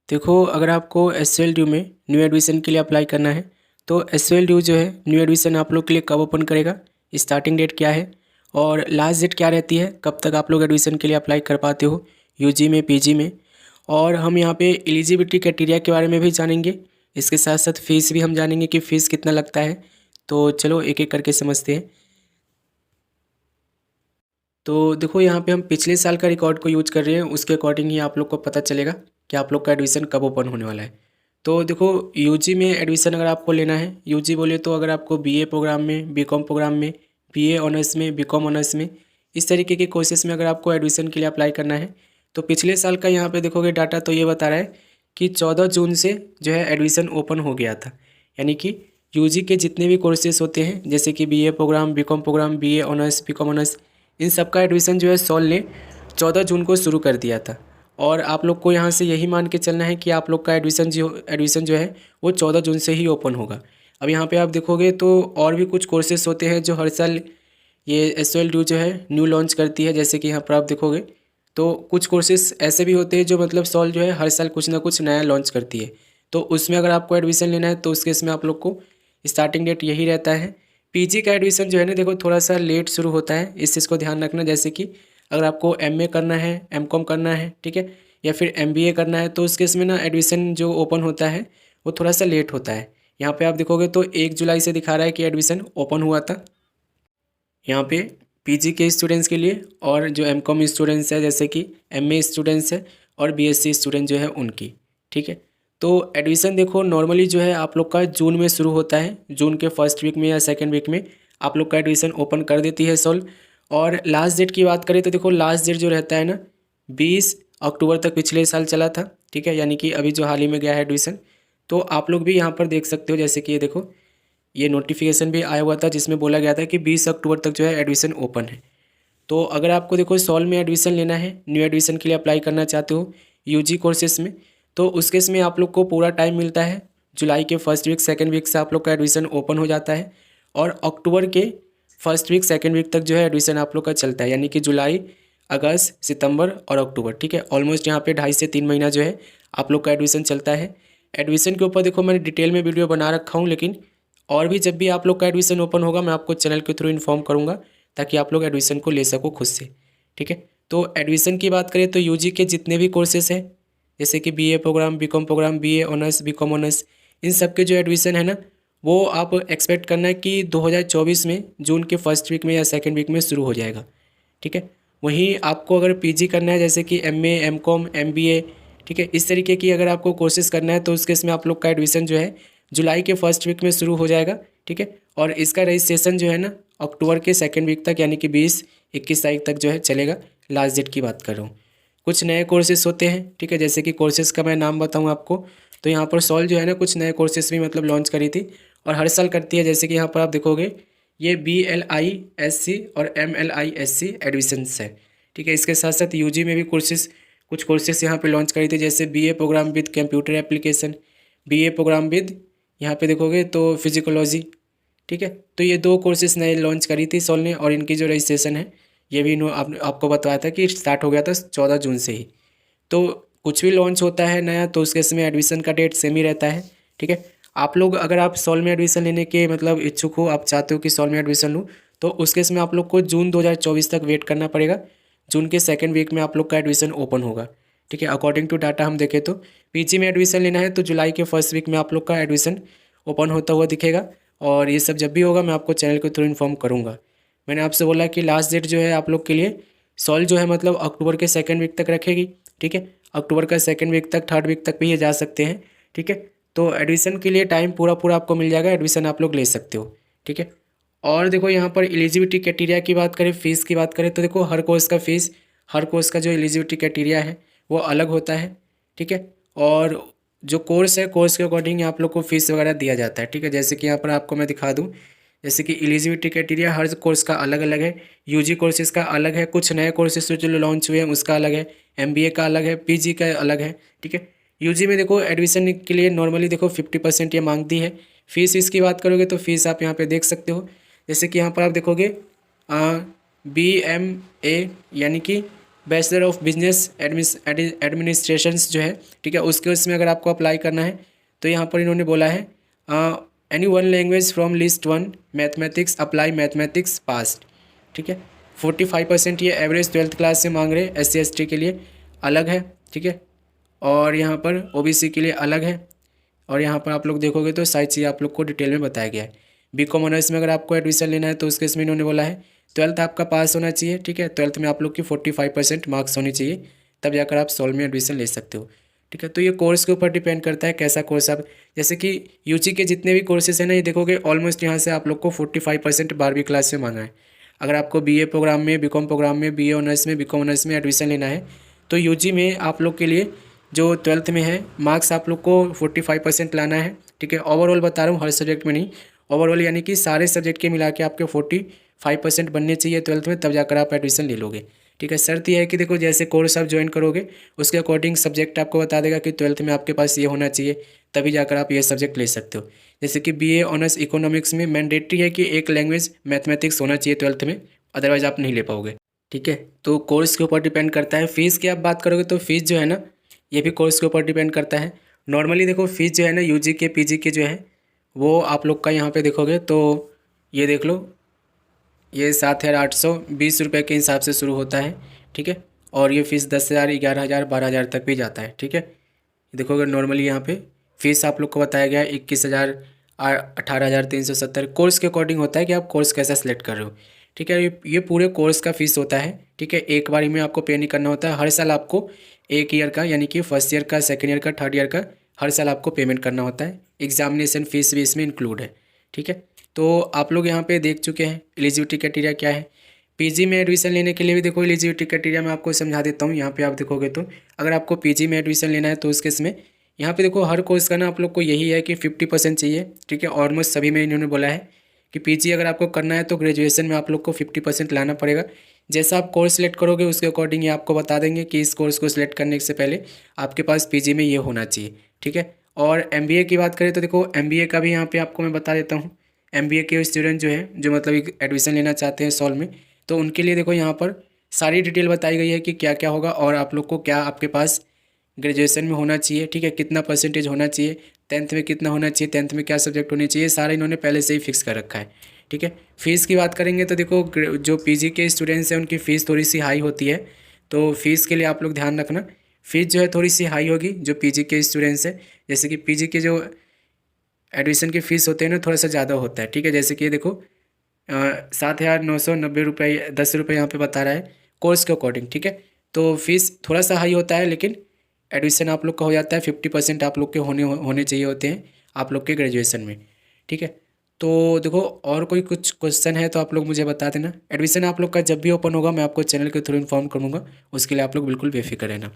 देखो, अगर आपको एसएल ड्यू में न्यू एडमिशन के लिए अप्लाई करना है तो एसएल ड्यू जो है न्यू एडमिशन आप लोग के लिए कब ओपन करेगा, स्टार्टिंग डेट क्या है और लास्ट डेट क्या रहती है, कब तक आप लोग एडमिशन के लिए अप्लाई कर पाते हो यूजी में, पीजी में। और हम यहाँ पे एलिजिबिलिटी क्राइटेरिया के बारे में भी जानेंगे। इसके साथ साथ फ़ीस भी हम जानेंगे कि फ़ीस कितना लगता है। तो चलो एक एक करके समझते हैं। तो देखो, यहाँ पे हम पिछले साल का रिकॉर्ड को यूज कर रहे हैं, उसके अकॉर्डिंग ही आप लोग को पता चलेगा कि आप लोग का एडमिशन कब ओपन होने वाला है। तो देखो, यूजी में एडमिशन अगर आपको लेना है, यूजी बोले तो अगर आपको बीए प्रोग्राम में, बीकॉम प्रोग्राम में, बीए ऑनर्स में, बीकॉम ऑनर्स में, इस तरीके के कोर्सेज में अगर आपको एडमिशन के लिए अप्लाई करना है तो पिछले साल का यहाँ पे देखोगे डाटा तो ये बता रहा है कि 14 जून से जो है एडमिशन ओपन हो गया था। यानी कि यूजी के जितने भी कोर्सेज होते हैं जैसे कि BA program, BCom program, BA honours, BCom honours, इन सब का एडमिशन जो है सॉल ने 14 जून को शुरू कर दिया था। और आप लोग को यहाँ से यही मान के चलना है कि आप लोग का एडमिशन जो है वो 14 जून से ही ओपन होगा। अब यहाँ पे आप देखोगे तो और भी कुछ कोर्सेज होते हैं जो हर साल ये एसओएल ड्यू जो है न्यू लॉन्च करती है। जैसे कि यहाँ पर आप देखोगे तो कुछ कोर्सेज ऐसे भी होते हैं जो मतलब सॉल जो है हर साल कुछ ना कुछ नया लॉन्च करती है। तो उसमें अगर आपको एडमिशन लेना है तो उस केस में आप लोग को स्टार्टिंग डेट यही रहता है। पीजी का एडमिशन जो है ना, देखो थोड़ा सा लेट शुरू होता है, इस चीज़ को ध्यान रखना। जैसे कि अगर आपको एमए करना है, एमकॉम करना है, ठीक है, या फिर एमबीए करना है तो उस केस में ना एडमिशन जो ओपन होता है वो थोड़ा सा लेट होता है। यहाँ पे आप देखोगे तो 1 जुलाई से दिखा रहा है कि एडमिशन ओपन हुआ था यहाँ पे पीजी के स्टूडेंट्स के लिए, और जो एमकॉम स्टूडेंट्स है जैसे कि एमए स्टूडेंट्स है और बीएससी स्टूडेंट जो है उनकी, ठीक है। तो एडमिशन देखो नॉर्मली जो है आप लोग का जून में शुरू होता है, जून के फर्स्ट वीक में या सेकेंड वीक में आप लोग का एडमिशन ओपन कर देती है सॉल्व। और लास्ट डेट की बात करें तो देखो लास्ट डेट जो रहता है ना 20 अक्टूबर तक पिछले साल चला था, ठीक है, यानी कि अभी जो हाल ही में गया है एडमिशन। तो आप लोग भी यहाँ पर देख सकते हो, जैसे कि ये देखो ये नोटिफिकेशन भी आया हुआ था जिसमें बोला गया था कि 20 अक्टूबर तक जो है एडमिशन ओपन है। तो अगर आपको देखो सॉल में एडमिशन लेना है, न्यू एडमिशन के लिए अप्लाई करना चाहते हो यूजी कोर्सेज में, तो उस केस में आप लोग को पूरा टाइम मिलता है। जुलाई के फर्स्ट वीक सेकंड वीक से आप लोग का एडमिशन ओपन हो जाता है और अक्टूबर के फर्स्ट वीक सेकंड वीक तक जो है एडमिशन आप लोग का चलता है। यानी कि जुलाई, अगस्त, सितंबर और अक्टूबर, ठीक है, ऑलमोस्ट यहाँ पे 2.5 से 3 महीना जो है आप लोग का एडमिशन चलता है। एडमिशन के ऊपर देखो मैंने डिटेल में वीडियो बना रखा हूँ, लेकिन और भी जब भी आप लोग का एडमिशन ओपन होगा मैं आपको चैनल के थ्रू इन्फॉर्म करूँगा ताकि आप लोग एडमिशन को ले सको खुद से, ठीक है। तो एडमिशन की बात करें तो यूजी के जितने भी कोर्सेज हैं जैसे कि BA program, BCom program, BA honours, BCom honours, इन सब के जो एडमिशन है ना वो आप एक्सपेक्ट करना है कि 2024 में जून के फर्स्ट वीक में या सेकेंड वीक में शुरू हो जाएगा, ठीक है। वहीं आपको अगर पीजी करना है जैसे कि एमए, एमकॉम, एमबीए, ठीक है, इस तरीके की अगर आपको कोर्सेज करना है तो उस केस में आप लोग का एडमिशन जो है जुलाई के फर्स्ट वीक में शुरू हो जाएगा, ठीक है। और इसका रजिस्ट्रेशन जो है ना अक्टूबर के सेकेंड वीक तक यानी कि 20-21 तारीख तक जो है चलेगा। लास्ट डेट की बात कर रहा हूँ। कुछ नए कोर्सेज होते हैं, ठीक है, जैसे कि कोर्सेज का मैं नाम बताऊँ आपको तो यहाँ पर सॉल जो है ना कुछ नए कोर्सेज भी मतलब लॉन्च करी थी और हर साल करती है। जैसे कि यहाँ पर आप देखोगे ये BLISC और MLISC एडमिशन्स है, ठीक है। इसके साथ साथ यूजी में भी कुछ कोर्सेज यहाँ पे लॉन्च करी थी जैसे BA programme with computer application, BA programme with यहाँ पे देखोगे तो फिजिकोलॉजी, ठीक है। तो ये दो कोर्सेज नए लॉन्च करी थी सॉल ने और इनकी जो रजिस्ट्रेशन है ये भी आपको बताया था कि स्टार्ट हो गया था 14 जून से ही। तो कुछ भी लॉन्च होता है नया तो उसके इसमें एडमिशन का डेट सेम ही रहता है, ठीक है। आप लोग अगर आप सॉल में एडमिशन लेने के मतलब इच्छुक हो, आप चाहते हो कि सॉल में एडमिशन लूँ तो उस केस में आप लोग को जून 2024 तक वेट करना पड़ेगा। जून के सेकेंड वीक में आप लोग का एडमिशन ओपन होगा, ठीक है। अकॉर्डिंग टू डाटा हम देखें तो पीजी में एडमिशन लेना है तो जुलाई के फर्स्ट वीक में आप लोग का एडमिशन ओपन होता हुआ दिखेगा। और ये सब जब भी होगा मैं आपको चैनल के थ्रू इन्फॉर्म करूँगा। मैंने आपसे बोला कि लास्ट डेट जो है आप लोग के लिए सॉल जो है मतलब अक्टूबर के सेकेंड वीक तक रखेगी, ठीक है। अक्टूबर का सेकेंड वीक तक, थर्ड वीक तक भी ये जा सकते हैं, ठीक है। तो एडमिशन के लिए टाइम पूरा पूरा आपको मिल जाएगा, एडमिशन आप लोग ले सकते हो, ठीक है। और देखो यहाँ पर एलिजिबिलिटी क्राइटेरिया की बात करें, फ़ीस की बात करें तो देखो हर कोर्स का फ़ीस, हर कोर्स का जो एलिजिबिलिटी क्राइटेरिया है वो अलग होता है, ठीक है। और जो कोर्स है कोर्स के अकॉर्डिंग आप लोग को फ़ीस वगैरह दिया जाता है, ठीक है। जैसे कि यहाँ पर आपको मैं दिखा दूँ, जैसे कि एलिजिबिलिटी क्राइटेरिया हर कोर्स का अलग अलग है। यूजी कोर्सेज का अलग है, कुछ नए कोर्सेज जो लॉन्च हुए हैं उसका अलग है, एमबीए का अलग है, पीजी का अलग है, ठीक है। यूजी में देखो एडमिशन के लिए नॉर्मली देखो 50% ये मांगती है। फीस इसकी बात करोगे तो फीस आप यहाँ पे देख सकते हो। जैसे कि यहाँ पर आप देखोगे BMA यानी कि बैचलर ऑफ बिजनेस एडमिनिस्ट्रेशंस जो है, ठीक है, उसके उसमें अगर आपको अप्लाई करना है तो यहाँ पर इन्होंने बोला है any one language from list one mathematics apply mathematics past, ठीक है। 45% ये एवरेज 12th क्लास से मांग रहे हैं, SC ST के लिए अलग है, ठीक है, और यहाँ पर OBC के लिए अलग है। और यहाँ पर आप लोग देखोगे तो सारी चीज़ आप लोग को डिटेल में बताया गया है। BCom ऑनर्स में अगर आपको एडमिशन लेना है तो उसके इसमें इन्होंने बोला है 12th आपका पास होना चाहिए, ठीक है, 12th में आप लोग की 45% मार्क्स होनी चाहिए, तब जाकर आप सोल में एडमिशन ले सकते हो, ठीक है। तो ये कोर्स के ऊपर डिपेंड करता है कैसा कोर्स आप, जैसे कि UG के जितने भी कोर्सेज हैं ना, ये देखोगे ऑलमोस्ट यहाँ से आप लोग को 45% 12वीं क्लास से मांगा है। अगर आपको BA प्रोग्राम में, BCom प्रोग्राम में, BA ऑनर्स में, BCom ऑनर्स में एडमिशन लेना है तो UG में आप लोग के लिए जो 12th में है मार्क्स आप लोग को 45% लाना है, ठीक है। ओवरऑल बता रहा हूँ, हर सब्जेक्ट में नहीं, ओवरऑल यानी कि सारे सब्जेक्ट के मिला के आपके 45% बनने चाहिए 12th में, तब जाकर आप एडमिशन ले लोगे, ठीक है। शर्त यह है कि देखो जैसे कोर्स आप ज्वाइन करोगे उसके अकॉर्डिंग सब्जेक्ट आपको बता देगा कि 12th में आपके पास ये होना चाहिए, तभी जाकर आप ये सब्जेक्ट ले सकते हो। जैसे कि BA ऑनर्स इकोनॉमिक्स में मैंडेटरी है कि एक लैंग्वेज मैथमेटिक्स होना चाहिए 12th में, अदरवाइज आप नहीं ले पाओगे, ठीक है। तो कोर्स के ऊपर डिपेंड करता है। फीस की आप बात करोगे तो फीस जो है ना, ये भी कोर्स के ऊपर डिपेंड करता है। नॉर्मली देखो फीस जो है ना UG के PG के जो है वो आप लोग का यहाँ पे देखोगे तो ये देख लो, ये 7,820 रुपये के हिसाब से शुरू होता है, ठीक है, और ये फ़ीस 10,000, 11,000, 12,000 तक भी जाता है, ठीक है। देखोगे नॉर्मली यहाँ पे फ़ीस आप लोग को बताया गया है 21,000, 18,370, कोर्स के अकॉर्डिंग होता है कि आप कोर्स कैसा सेलेक्ट कर रहे हो, ठीक है। ये पूरे कोर्स का फ़ीस होता है, ठीक है, एक बारी में आपको पे नहीं करना होता है, हर साल आपको 1 ईयर का यानी कि फर्स्ट ईयर का, सेकेंड ईयर का, थर्ड ईयर का हर साल आपको पेमेंट करना होता है। एग्जामिनेशन फ़ीस भी इसमें इंक्लूड है, ठीक है। तो आप लोग यहाँ पे देख चुके हैं एलिजिबिलिटी क्राइटेरिया क्या है। PG में एडमिशन लेने के लिए भी देखो एलिजिबिलिटी क्राइटेरिया मैं आपको समझा देता हूँ। यहाँ पे आप देखोगे तो अगर आपको PG में एडमिशन लेना है तो उसके इसमें यहाँ पे देखो हर कोर्स का ना आप लोग को यही है कि 50% चाहिए, ठीक है। ऑलमोस्ट सभी में इन्होंने बोला है कि PG अगर आपको करना है तो ग्रेजुएशन में आप लोग को 50% लाना पड़ेगा। जैसा आप कोर्स सेलेक्ट करोगे उसके अकॉर्डिंग ये आपको बता देंगे कि इस कोर्स को सिलेक्ट करने से पहले आपके पास PG में ये होना चाहिए, ठीक है। और MBA की बात करें तो देखो MBA का भी यहाँ पे आपको मैं बता देता हूँ। MBA के स्टूडेंट जो है जो मतलब एडमिशन लेना चाहते हैं सॉल में, तो उनके लिए देखो यहाँ पर सारी डिटेल बताई गई है कि क्या क्या होगा और आप लोग को क्या आपके पास ग्रेजुएशन में होना चाहिए, ठीक है, कितना परसेंटेज होना चाहिए, 10th में कितना होना चाहिए, 10th में क्या सब्जेक्ट होने चाहिए, सारा इन्होंने पहले से ही फिक्स कर रखा है, ठीक है। फीस की बात करेंगे तो देखो जो PG के स्टूडेंट्स हैं उनकी फ़ीस थोड़ी सी हाई होती है, तो फीस के लिए आप लोग ध्यान रखना, फ़ीस जो है थोड़ी सी हाई होगी जो PG के स्टूडेंट्स है। जैसे कि PG के जो एडमिशन की फ़ीस होते हैं ना थोड़ा सा ज़्यादा होता है, ठीक है। जैसे कि ये देखो 7,990 रुपये, 10 रुपये यहाँ पे बता रहा है कोर्स के अकॉर्डिंग, ठीक है। तो फीस थोड़ा सा हाई होता है लेकिन एडमिशन आप लोग का हो जाता है 50% आप लोग के होने चाहिए होते हैं आप लोग के ग्रेजुएशन में, ठीक है। तो देखो और कोई कुछ क्वेश्चन है तो आप लोग मुझे बता देना। एडमिशन आप लोग का जब भी ओपन होगा मैं आपको चैनल के थ्रू इन्फॉर्म करूँगा, उसके लिए आप लोग बिल्कुल बेफिक्र रहना।